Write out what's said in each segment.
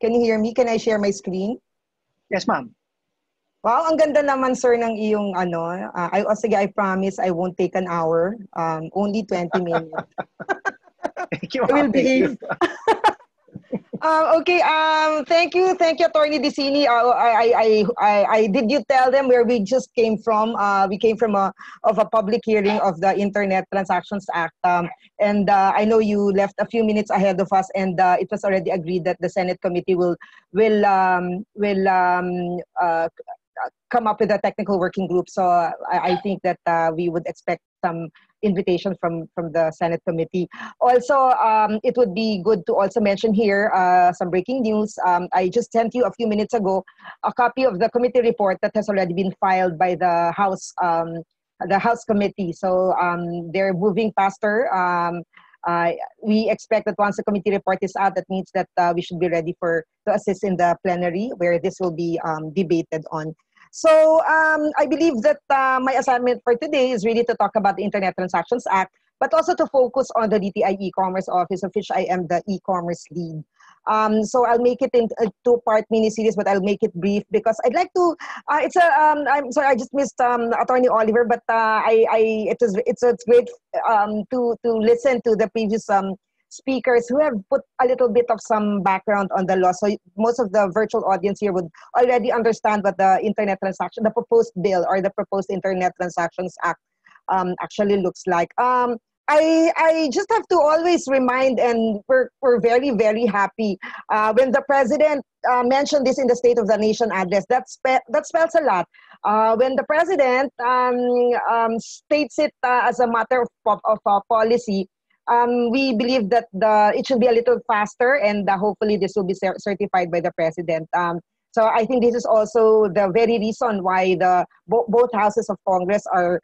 Can you hear me? Can I share my screen? Yes, ma'am. Wow, ang ganda naman, sir, ng iyong ano. Sige, I promise I won't take an hour. Only 20 minutes. Thank you, I will ma'am. Thank you. behave. Okay. Thank you, Attorney Dicini. Did you tell them where we just came from? We came from a public hearing of the Internet Transactions Act, and I know you left a few minutes ahead of us, and it was already agreed that the Senate committee will come up with a technical working group. So I think that we would expect some invitation from the Senate committee. Also, it would be good to also mention here some breaking news. I just sent you a few minutes ago a copy of the committee report that has already been filed by the House committee. So they're moving faster. We expect that once the committee report is out, that means that we should be ready to assist in the plenary where this will be debated on. So I believe that my assignment for today is really to talk about the Internet Transactions Act, but also to focus on the DTI e-commerce office, of which I am the e-commerce lead. So I'll make it in a two-part mini-series, but I'll make it brief because I'd like to. I'm sorry, I just missed Attorney Oliver, but it's great to listen to the previous speakers who have put a little bit of some background on the law. So most of the virtual audience here would already understand what the the proposed bill or the proposed Internet Transactions Act actually looks like. I just have to always remind, and we're very, very happy when the president mentioned this in the State of the Nation address. That spells a lot. When the president states it as a matter of policy, we believe that it should be a little faster, and hopefully this will be certified by the president. So I think this is also the very reason why both houses of Congress are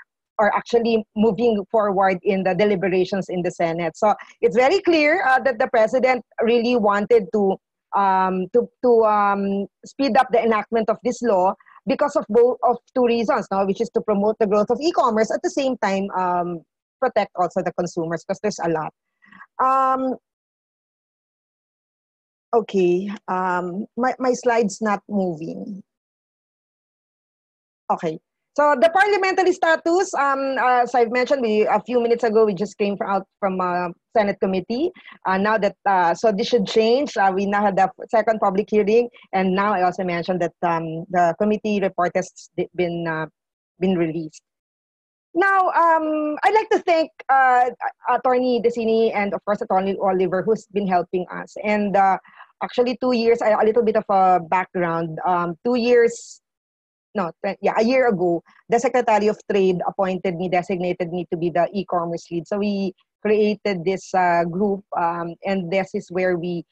actually moving forward in the deliberations in the Senate. So it's very clear that the president really wanted to speed up the enactment of this law because of two reasons, which is to promote the growth of e-commerce, at the same time protect also the consumers, because there's a lot. Okay, my slide's not moving. Okay. So the parliamentary status, as I've mentioned, a few minutes ago, we just came out from Senate committee. Now that, so this should change. We now had the second public hearing, and now I also mentioned that the committee report has been released. Now, I'd like to thank Attorney Dicini and, of course, Attorney Oliver, who's been helping us. And actually, 2 years, a little bit of a background. 2 years, a year ago, the Secretary of Trade designated me to be the e-commerce lead. So we created this group, and this is where we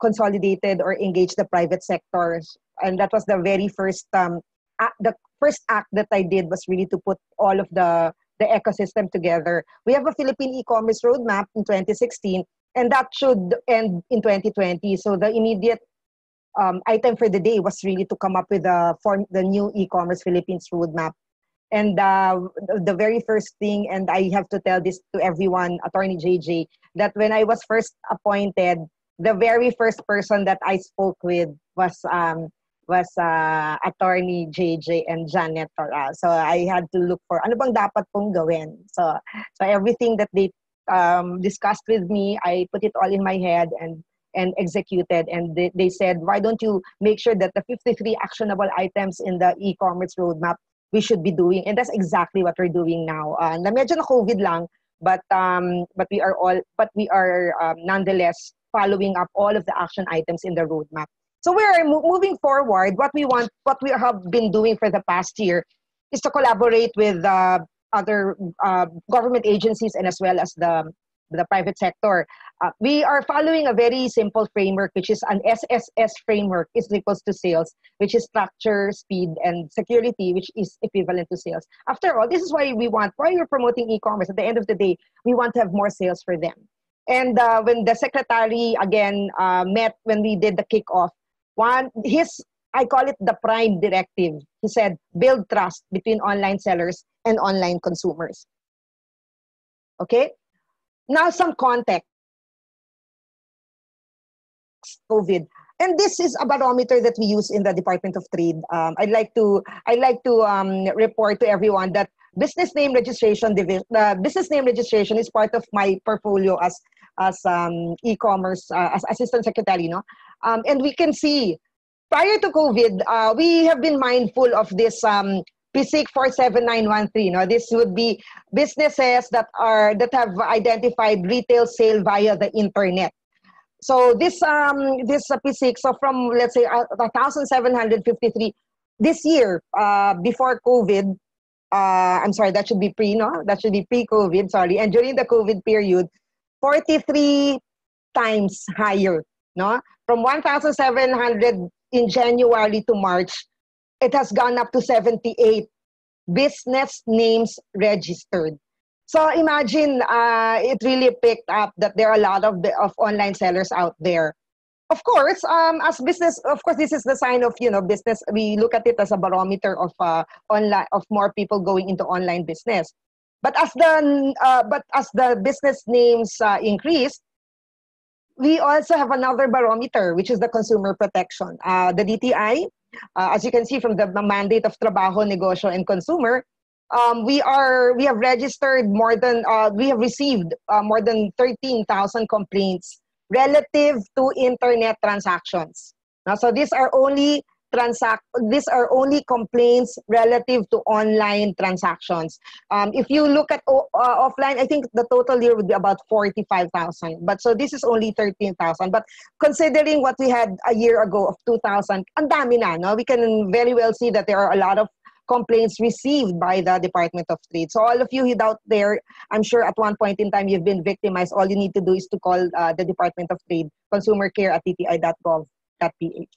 consolidated or engaged the private sectors. And that was the very first, the first act that I did was really to put all of the ecosystem together. We have a Philippine e-commerce roadmap in 2016, and that should end in 2020. So the immediate item for the day was really to come up with the new e-commerce Philippines roadmap. And the very first thing, and I have to tell this to everyone, Attorney JJ, that when I was first appointed, the very first person that I spoke with was Attorney JJ and Janet Toral. So I had to look for ano bang dapat pong gawin. So everything that they discussed with me, I put it all in my head and executed. And they said, why don't you make sure that the 53 actionable items in the e-commerce roadmap we should be doing? And that's exactly what we're doing now. Na medyo na COVID lang, but we are nonetheless following up all of the action items in the roadmap. So we're moving forward. What we have been doing for the past year is to collaborate with other government agencies and as well as the private sector. We are following a very simple framework, which is an SSS framework, is equals to sales, which is structure, speed, and security, which is equivalent to sales. After all, this is why we're promoting e-commerce. At the end of the day, we want to have more sales for them. And when the secretary again met, when we did the kickoff, I call it the prime directive. He said, build trust between online sellers and online consumers. Okay? Now some context. COVID. and this is a barometer that we use in the Department of Trade. I'd like to report to everyone that business name registration business name registration is part of my portfolio as e-commerce as assistant secretary, no? And we can see prior to COVID, we have been mindful of this PSIC 47913. No? This would be businesses that have identified retail sale via the internet. So this PSIC, so from let's say 1,753 this year, before COVID, I'm sorry, that should be that should be pre-COVID, sorry. And during the COVID period, 43 times higher, no? From 1,700 in January to March, it has gone up to 78 business names registered. So imagine it really picked up that there are a lot of online sellers out there. Of course, as business, of course, this is the sign of business. We look at it as a barometer of online of more people going into online business. But as the business names increase, we also have another barometer, which is the consumer protection. The DTI, as you can see from the mandate of Trabajo, Negosyo, and Consumer, we have registered we have received more than 13,000 complaints relative to internet transactions. Now, so these are only complaints relative to online transactions. If you look at offline, I think the total here would be about 45,000. But so this is only 13,000. But considering what we had a year ago of 2,000, ang dami na, no? We can very well see that there are a lot of complaints received by the Department of Trade. So all of you out there, I'm sure at one point in time you've been victimized. All you need to do is to call the Department of Trade, consumercare@dti.gov.ph.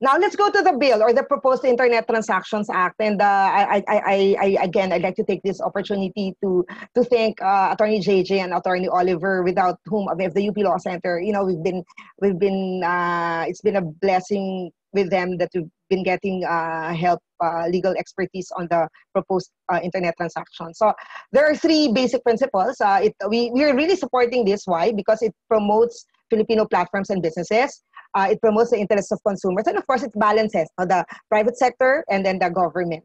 Now let's go to the bill or the proposed Internet Transactions Act, and I'd like to take this opportunity to thank Attorney JJ and Attorney Oliver, without whom of the UP Law Center, we've been it's been a blessing with them that we've been getting help, legal expertise on the proposed internet transactions. So there are three basic principles. We are really supporting this. Why? Because it promotes Filipino platforms and businesses. It promotes the interests of consumers, and of course, it balances the private sector and then the government.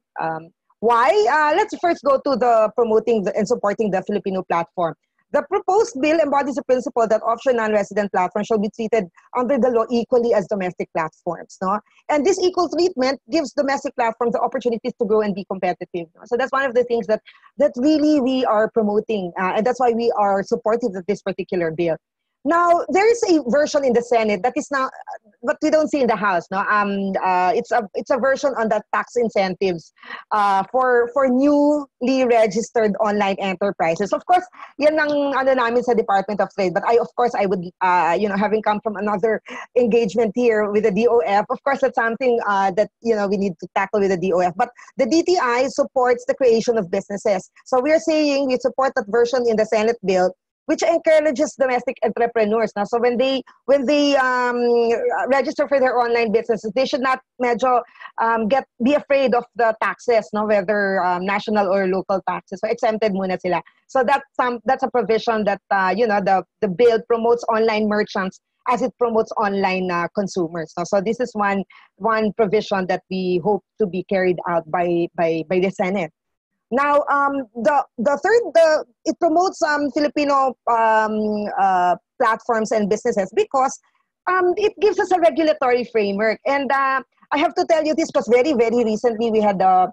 Why? Let's first go to the promoting and supporting the Filipino platform. The proposed bill embodies the principle that offshore non-resident platforms shall be treated under the law equally as domestic platforms. No? And this equal treatment gives domestic platforms the opportunities to grow and be competitive. No? So that's one of the things that really we are promoting, and that's why we are supportive of this particular bill. Now, there is a version in the Senate that is now, but we don't see in the House. No, it's a version on the tax incentives for newly registered online enterprises. Of course, yan ang ano namin sa Department of Trade. But I would, having come from another engagement here with the DOF, of course, that's something that we need to tackle with the DOF. But the DTI supports the creation of businesses. So we are saying we support that version in the Senate bill, which encourages domestic entrepreneurs. Now, so when they register for their online businesses, they should not be afraid of the taxes, no, whether national or local taxes. So exempted muna sila. So that's a provision that the bill promotes online merchants as it promotes online consumers. So this is one provision that we hope to be carried out by the Senate. Now, the third, it promotes Filipino platforms and businesses because it gives us a regulatory framework. And I have to tell you this because very, very recently we had a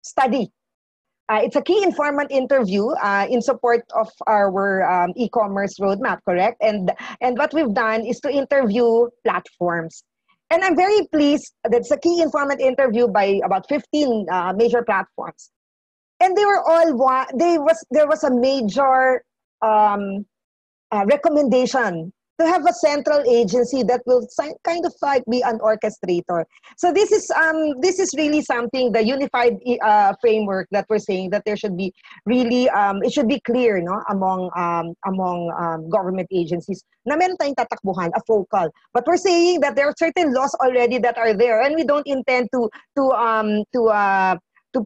study. It's a key informant interview in support of our e-commerce roadmap, correct? And what we've done is to interview platforms. And I'm very pleased that it's a key informant interview by about 15 major platforms. And they were all there was a major recommendation to have a central agency that will kind of like be an orchestrator. So this is really something, the unified framework that we're saying that there should be really it should be clear, no, among government agencies na meron tayong tatakbuhan, a focal. But we're saying that there are certain laws already that are there, and we don't intend to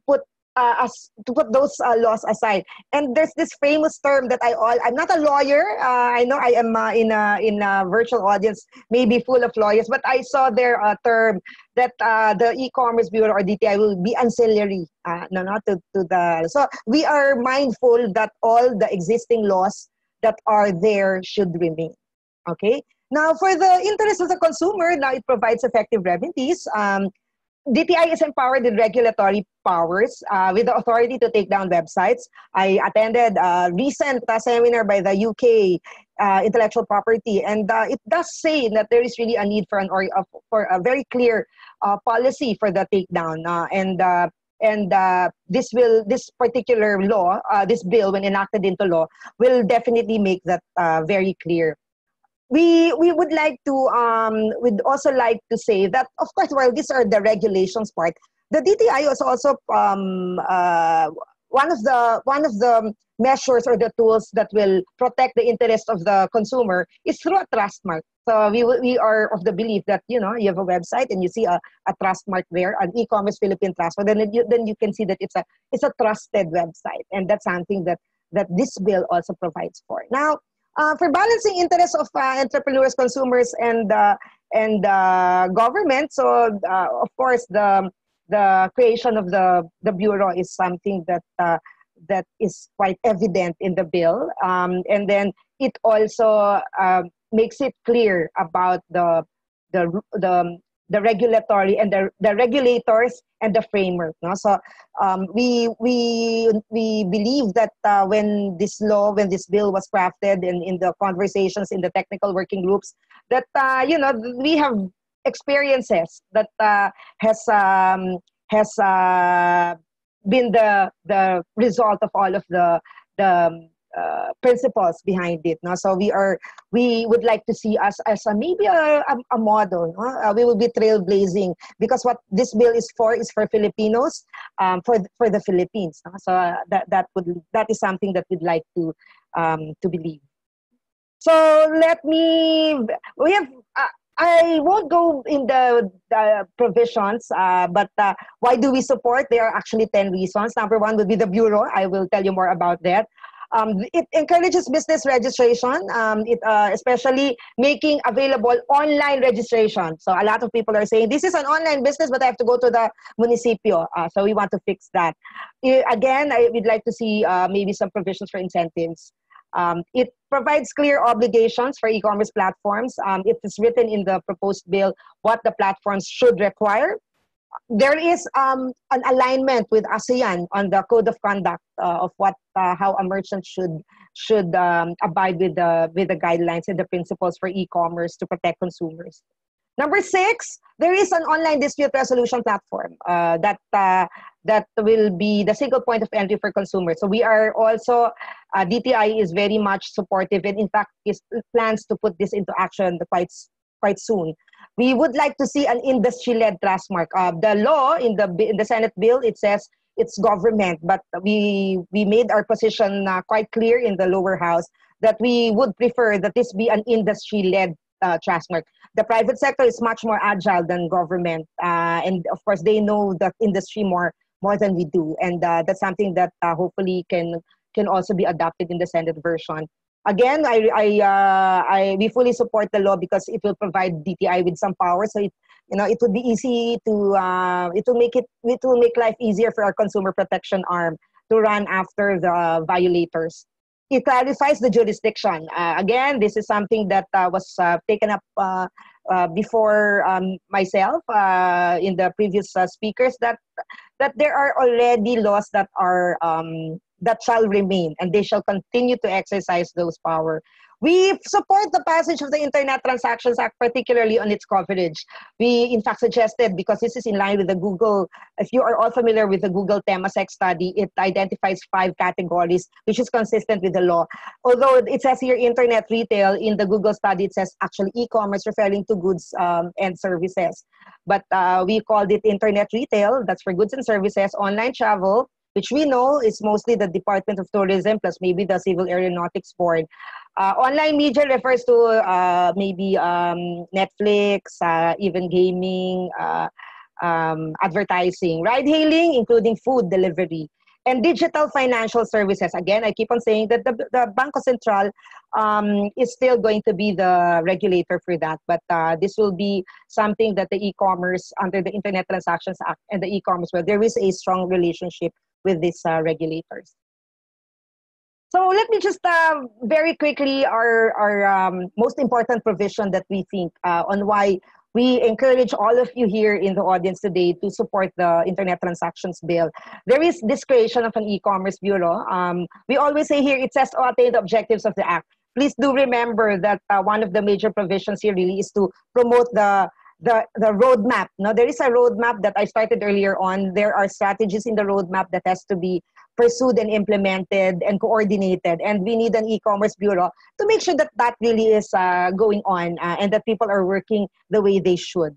put as to put those laws aside. And there's this famous term that I'm not a lawyer. I know I am in a virtual audience, maybe full of lawyers, but I saw there a term that the e-commerce bureau or DTI will be ancillary. No, not to the. So we are mindful that all the existing laws that are there should remain. Okay. Now, for the interest of the consumer, now it provides effective remedies. DTI is empowered with regulatory powers with the authority to take down websites. I attended a recent seminar by the UK intellectual property, and it does say that there is really a need for for a very clear policy for the takedown. This particular law, this bill, when enacted into law, will definitely make that very clear. We would like to we'd also like to say that, of course, while these are the regulations part, the DTI is also one of the measures or the tools that will protect the interest of the consumer is through a trust mark. So we are of the belief that, you know, you have a website and you see a trust mark there, an e-commerce Philippine trust. So then you can see that it's a trusted website, and that's something that this bill also provides for. Now, for balancing interests of entrepreneurs, consumers, and government, so of course the creation of the bureau is something that is quite evident in the bill, and then it also makes it clear about the regulatory and the regulators and the framework. No? So we believe that when this bill was crafted and in the conversations in the technical working groups, that we have experiences that has been the result of all of the principles behind it. No? So we would like to see us as maybe a model. No? We will be trailblazing, because what this bill is for Filipinos, for the Philippines. No? So that is something that we'd like to believe. So I won't go in the provisions, but why do we support? There are actually 10 reasons. Number one would be the Bureau. I will tell you more about that. It encourages business registration, especially making available online registration. So a lot of people are saying, this is an online business, but I have to go to the municipio. So we want to fix that. Again, we'd like to see maybe some provisions for incentives. It provides clear obligations for e-commerce platforms. It is written in the proposed bill what the platforms should require. There is an alignment with ASEAN on the code of conduct of how a merchant should abide with the guidelines and the principles for e-commerce to protect consumers. Number 6, there is an online dispute resolution platform that will be the single point of entry for consumers. So we are also, DTI is very much supportive, and in fact plans to put this into action quite soon. We would like to see an industry-led trust mark. The law in the Senate bill, it says it's government, but we made our position quite clear in the lower house that we would prefer that this be an industry-led trust mark. The private sector is much more agile than government, and of course they know the industry more than we do, and that's something that hopefully can also be adopted in the Senate version. Again, we fully support the law because it will provide DTI with some power. So it would be easy to it will make life easier for our consumer protection arm to run after the violators. It clarifies the jurisdiction. Again, this is something that was taken up before myself in the previous speakers, that there are already laws that are that shall remain, and they shall continue to exercise those power. We support the passage of the Internet Transactions Act, particularly on its coverage. We, in fact, suggested, because this is in line with the Google, if you are all familiar with the Google Asec study, it identifies 5 categories, which is consistent with the law. Although it says here internet retail, in the Google study, it says actually e-commerce, referring to goods and services. But we called it internet retail, that's for goods and services, online travel, which we know is mostly the Department of Tourism, plus maybe the Civil Aeronautics Board. Online media refers to maybe Netflix, even gaming, advertising, ride-hailing, including food delivery, and digital financial services. Again, I keep on saying that the Bangko Sentral is still going to be the regulator for that, but this will be something that the e-commerce, under the Internet Transactions Act and the e-commerce, well, there is a strong relationship with these regulators. So let me just very quickly our most important provision that we think on why we encourage all of you here in the audience today to support the Internet Transactions Bill. There is this creation of an e-commerce bureau. We always say here, it says to attain the objectives of the Act. Please do remember that one of the major provisions here really is to promote the roadmap. No, there is a roadmap that I started earlier on. There are strategies in the roadmap that has to be pursued and implemented and coordinated. And we need an e-commerce bureau to make sure that that really is going on and that people are working the way they should.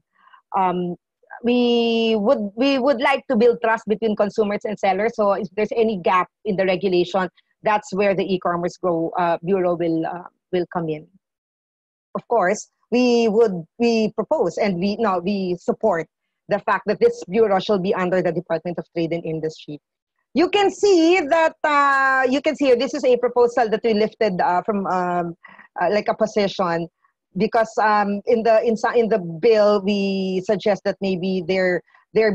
We would like to build trust between consumers and sellers. So if there's any gap in the regulation, that's where the e-commerce bureau will come in. Of course, we propose and we support the fact that this bureau shall be under the Department of Trade and Industry. You can see that here, this is a proposal that we lifted from like a position, because in the bill we suggest that maybe there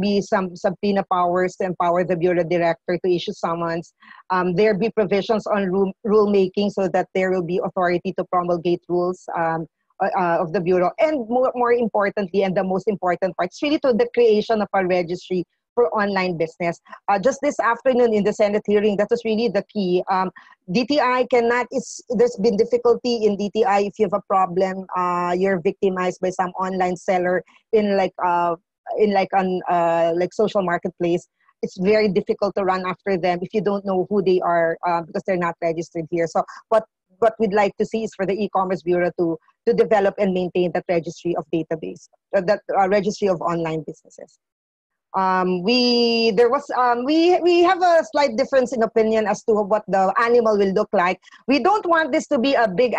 be some subpoena powers to empower the bureau director to issue summons. There be provisions on rulemaking so that there will be authority to promulgate rules of the bureau, and more importantly, and the most important part, is really to the creation of a registry for online business. Just this afternoon in the Senate hearing, that was really the key. DTI there's been difficulty in DTI if you have a problem, you're victimized by some online seller in like social marketplace. It's very difficult to run after them if you don't know who they are because they're not registered here. So what we'd like to see is for the e-commerce bureau to develop and maintain that registry of database, that registry of online businesses. We have a slight difference in opinion as to what the animal will look like. We don't want this to be a big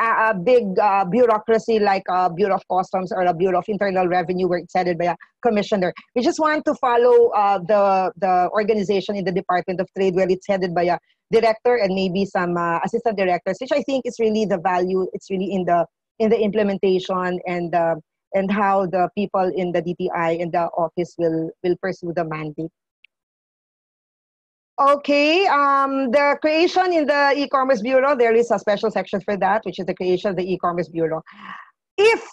bureaucracy like a Bureau of Customs or a Bureau of Internal Revenue where it's headed by a commissioner. We just want to follow the organization in the Department of Trade where it's headed by a director and maybe some assistant directors, which I think is really the value. It's really in the implementation and how the people in the DTI and the office will pursue the mandate. Okay, the creation in the e-commerce bureau, there is a special section for that, which is the creation of the e-commerce bureau. If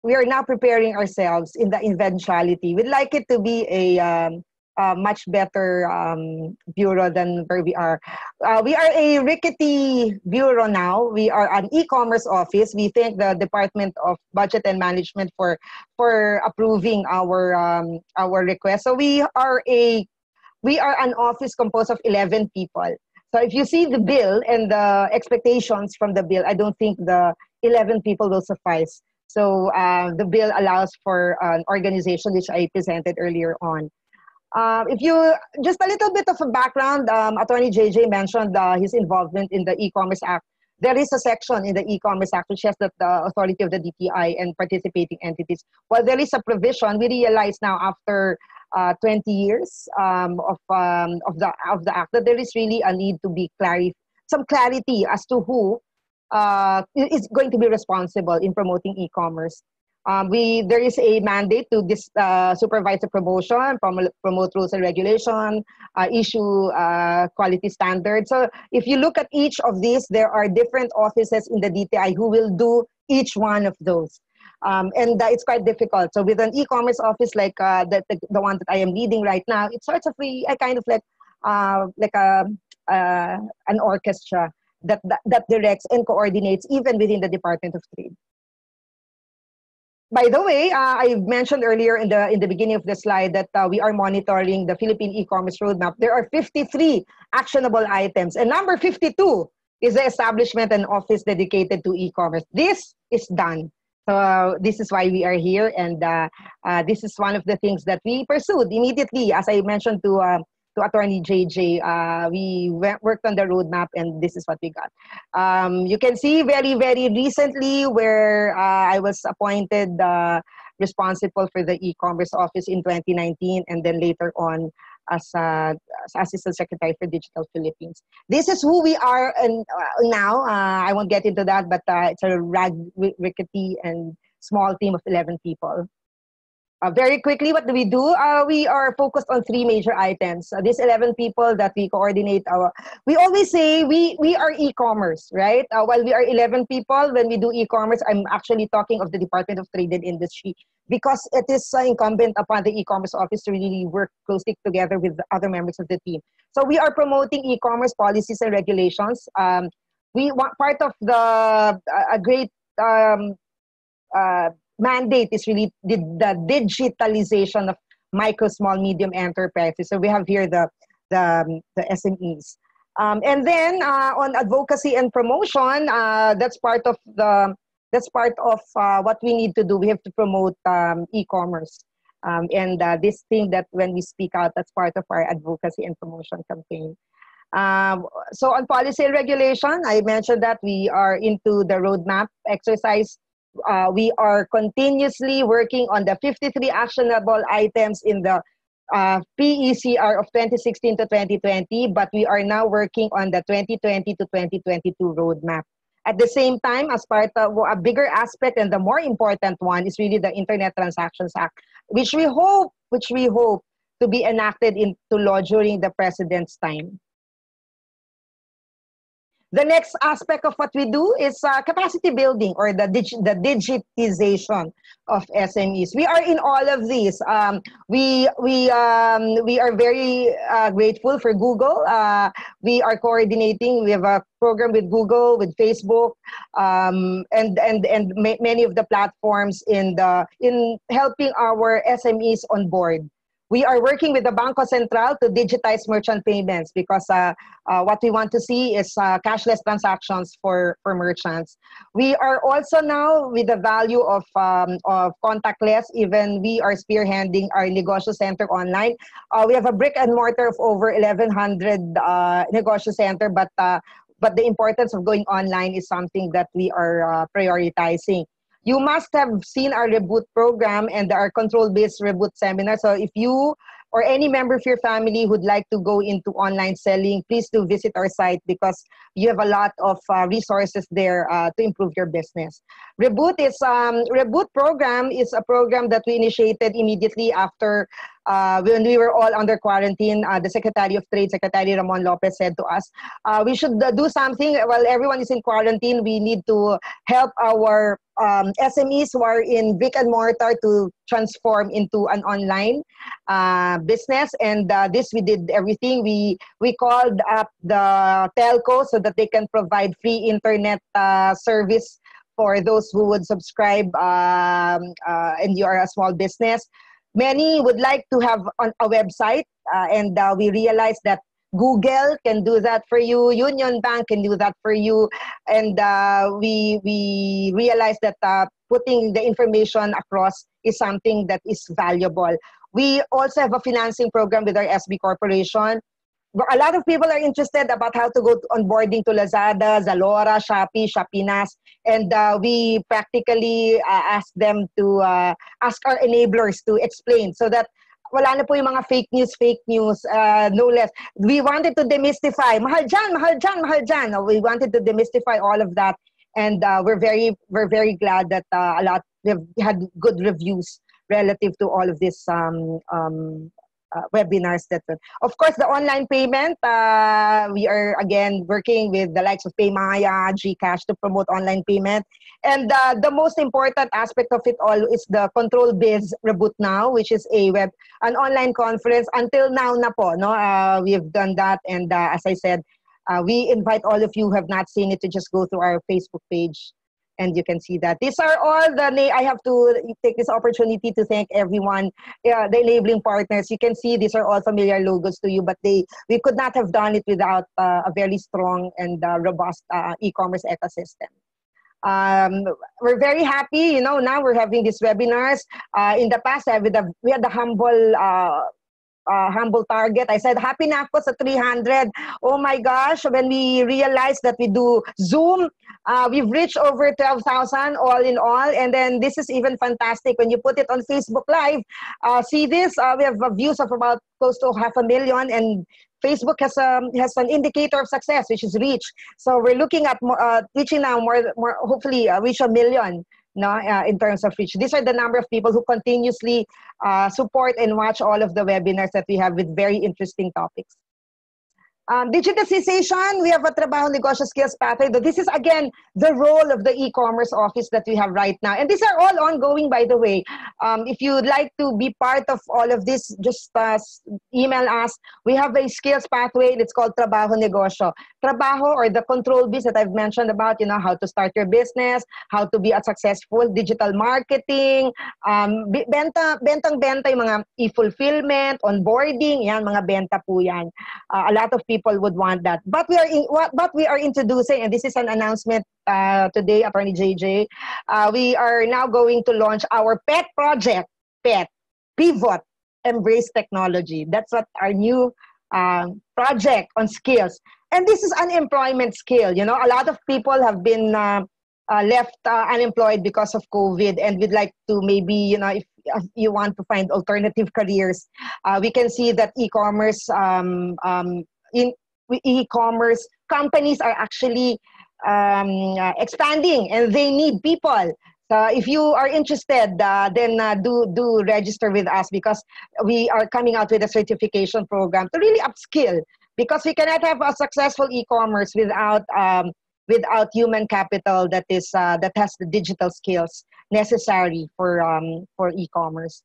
we are now preparing ourselves in the eventuality, we'd like it to be a much better bureau than where we are. We are a rickety bureau now. We are an e-commerce office. We thank the Department of Budget and Management for approving our request. So we are an office composed of 11 people. So if you see the bill and the expectations from the bill, I don't think the 11 people will suffice. So the bill allows for an organization which I presented earlier on. If you, just a little bit of a background, Attorney JJ mentioned his involvement in the e-commerce act. There is a section in the e-commerce act which has the authority of the DTI and participating entities. While there is a provision, we realize now after 20 years of the act that there is really a need to be some clarity as to who is going to be responsible in promoting e-commerce. There is a mandate to supervise the promotion, promote rules and regulation, issue quality standards. So if you look at each of these, there are different offices in the DTI who will do each one of those. And it's quite difficult. So with an e-commerce office like the one that I am leading right now, it's sort of an orchestra that directs and coordinates even within the Department of Trade. By the way, I mentioned earlier in the beginning of the slide that we are monitoring the Philippine e-commerce roadmap. There are 53 actionable items, and number 52 is the establishment and office dedicated to e-commerce. This is done. So this is why we are here, and this is one of the things that we pursued immediately. As I mentioned to Attorney JJ, we worked on the roadmap, and this is what we got. You can see very, very recently where I was appointed responsible for the e-commerce office in 2019, and then later on as Assistant Secretary for Digital Philippines. This is who we are now. I won't get into that, but it's a rickety and small team of 11 people. Very quickly, what do? We are focused on three major items. These 11 people that we coordinate. We always say we are e-commerce, right? While we are 11 people, when we do e-commerce, I'm actually talking of the Department of Trade and Industry, because it is incumbent upon the e-commerce office to really work closely together with the other members of the team. So we are promoting e-commerce policies and regulations. We want part of a great mandate is really the digitalization of micro, small, medium enterprises. So we have here the SMEs. And then on advocacy and promotion, that's part of what we need to do. We have to promote e-commerce. And this thing that when we speak out, that's part of our advocacy and promotion campaign. So on policy and regulation, I mentioned that we are into the roadmap exercise. We are continuously working on the 53 actionable items in the PECR of 2016 to 2020, but we are now working on the 2020 to 2022 roadmap. At the same time, as part of a bigger aspect, and the more important one, is really the Internet Transactions Act, which we hope to be enacted into law during the President's time. The next aspect of what we do is capacity building, or the digitization of SMEs. We are in all of these. We are very grateful for Google. We are coordinating. We have a program with Google, with Facebook, and many of the platforms in helping our SMEs on board. We are working with the Bangko Central to digitize merchant payments, because what we want to see is cashless transactions for merchants. We are also now, with the value of contactless, even we are spearheading our Negosyo Center online. We have a brick and mortar of over 1,100 Negosyo Center, but the importance of going online is something that we are prioritizing. You must have seen our Reboot program and our control-based Reboot seminar. So if you or any member of your family would like to go into online selling, please do visit our site, because you have a lot of resources there to improve your business. Reboot program is a program that we initiated immediately after when we were all under quarantine. The Secretary of Trade, Secretary Ramon Lopez, said to us, we should do something. While everyone is in quarantine, we need to help our SMEs who are in brick and mortar to transform into an online business. And this, we did everything. We called up the telco so that they can provide free internet service for those who would subscribe, and you are a small business. Many would like to have a website, and we realized that Google can do that for you. Union Bank can do that for you. And we realized that putting the information across is something that is valuable. We also have a financing program with our SB Corporation. A lot of people are interested about how to go onboarding to Lazada, Zalora, Shopee, Shopinas, and we practically ask them to ask our enablers to explain, so that wala na po yung mga fake news, no less. We wanted to demystify, mahal dyan. We wanted to demystify all of that, and we're very glad that we've had good reviews relative to all of this webinars. Of course, the online payment, we are again working with the likes of PayMaya, GCash to promote online payment. And the most important aspect of it all is the Control Biz Reboot Now, which is an online conference. Until now na po, no? We've done that, and as I said, we invite all of you who have not seen it to just go to our Facebook page, and you can see that. These are all I have to take this opportunity to thank everyone, the enabling partners. You can see these are all familiar logos to you, but we could not have done it without a very strong and robust e-commerce ecosystem. We're very happy, now we're having these webinars. In the past, we had the humble humble target. I said, happy na ako sa 300. Oh my gosh, when we realized that we do Zoom, we've reached over 12,000 all in all. And then this is even fantastic. When you put it on Facebook Live, see this, we have views of about close to 500,000, and Facebook has an indicator of success, which is reach. So we're looking at reaching now more hopefully reach 1 million. No, in terms of reach. These are the number of people who continuously support and watch all of the webinars that we have with very interesting topics. Digitalization, we have a trabaho negosyo skills pathway. This is again the role of the e-commerce office that we have right now. And these are all ongoing, by the way. If you'd like to be part of all of this, just email us. We have a skills pathway. It's called trabaho negosyo. Trabaho, or the control biz that I've mentioned about, how to start your business, how to be a successful digital marketing, bentang-benta yung mga e-fulfillment, onboarding, yan, mga benta po yan. A lot of people would want that. But we are introducing, and this is an announcement today, Attorney JJ, we are now going to launch our pet project, Pivot, Embrace Technology. That's what our new project on skills. And this is an employment skill. A lot of people have been left unemployed because of COVID, and we'd like to maybe, if you want to find alternative careers, we can see that e-commerce e-commerce companies are actually expanding, and they need people. So if you are interested, then do register with us, because we are coming out with a certification program to really upskill, because we cannot have a successful e-commerce without human capital that has the digital skills necessary for e-commerce.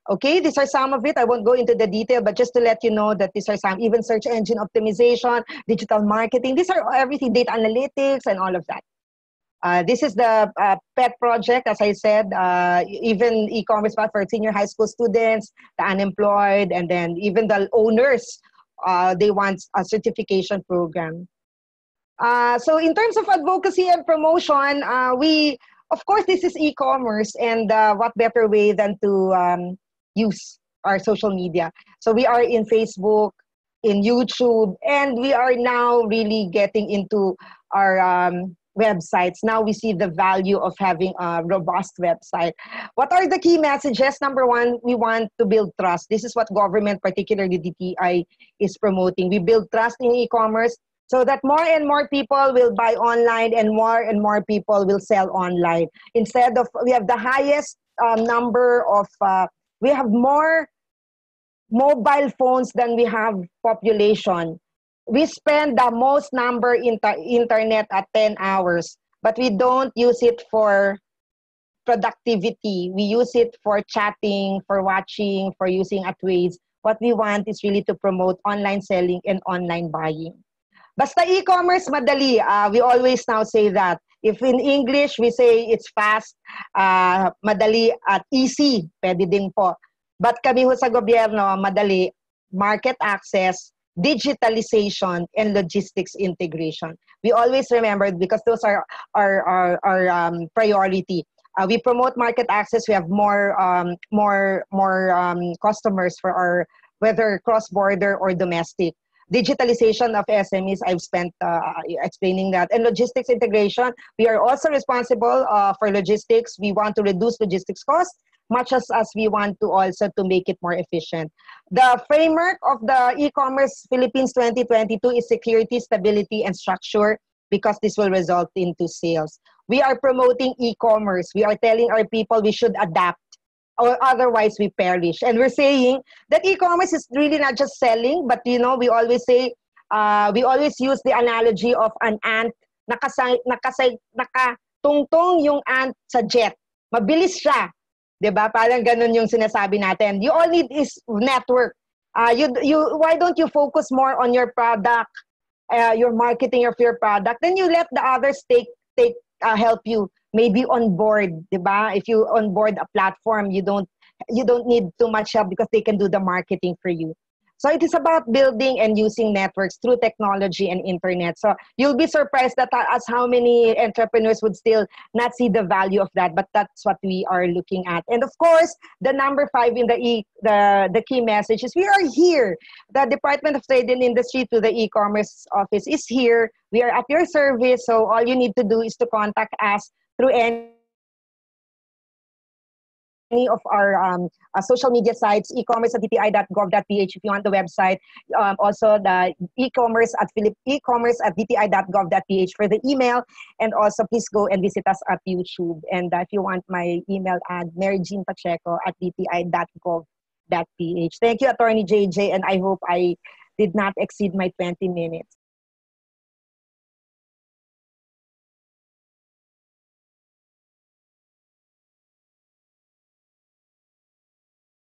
Okay, these are some of it. I won't go into the detail, but just to let you know that these are some, even search engine optimization, digital marketing. These are everything, data analytics, and all of that. This is the pet project, as I said, even e-commerce for senior high school students, the unemployed, and then even the owners, they want a certification program. So in terms of advocacy and promotion, of course, this is e-commerce, and what better way than to use our social media. So we are in Facebook, in YouTube, and we are now really getting into our websites. Now we see the value of having a robust website. What are the key messages? Number one, we want to build trust. This is what government, particularly DTI, is promoting. We build trust in e-commerce so that more and more people will buy online, and more people will sell online. Instead of, we have the highest number of, we have more mobile phones than we have population. We spend the most number in internet at 10 hours, but we don't use it for productivity. We use it for chatting, for watching, for using at ways. What we want is really to promote online selling and online buying. Basta e-commerce, madali. We always now say that. If in English, we say it's fast, madali, at easy, pwede din po. But kami ho sa gobyerno, madali, market access, digitalization, and logistics integration. We always remember, because those are our priority. We promote market access. We have more customers for our, whether cross-border or domestic. Digitalization of SMEs, I've spent explaining that. And logistics integration, we are also responsible for logistics. We want to reduce logistics costs, much as we want to also to make it more efficient. The framework of the e-commerce Philippines 2022 is security, stability, and structure, because this will result into sales. We are promoting e-commerce. We are telling our people we should adapt, or otherwise we perish. And we're saying that e-commerce is really not just selling, but we always say, we always use the analogy of an ant, nakatungtong yung ant sa jet. Mabilis siya. Diba? Parang ganun yung sinasabi natin. You all need is network. Why don't you focus more on your product, your marketing of your product? Then you let the others help you. Maybe on board, diba? If you onboard a platform, you don't need too much help, because they can do the marketing for you. So it is about building and using networks through technology and internet. So you'll be surprised that as how many entrepreneurs would still not see the value of that, but that's what we are looking at. And of course, the number 5 in the key message is we are here. The Department of Trade and Industry to the e-commerce office is here. We are at your service. So all you need to do is to contact us through any of our social media sites, e-commerce at dti.gov.ph if you want the website. Also the e-commerce at dti.gov.ph for the email. And also please go and visit us at YouTube. And if you want my email ad, maryjeanpacheco at dti.gov.ph. Thank you, Attorney JJ, and I hope I did not exceed my 20 minutes.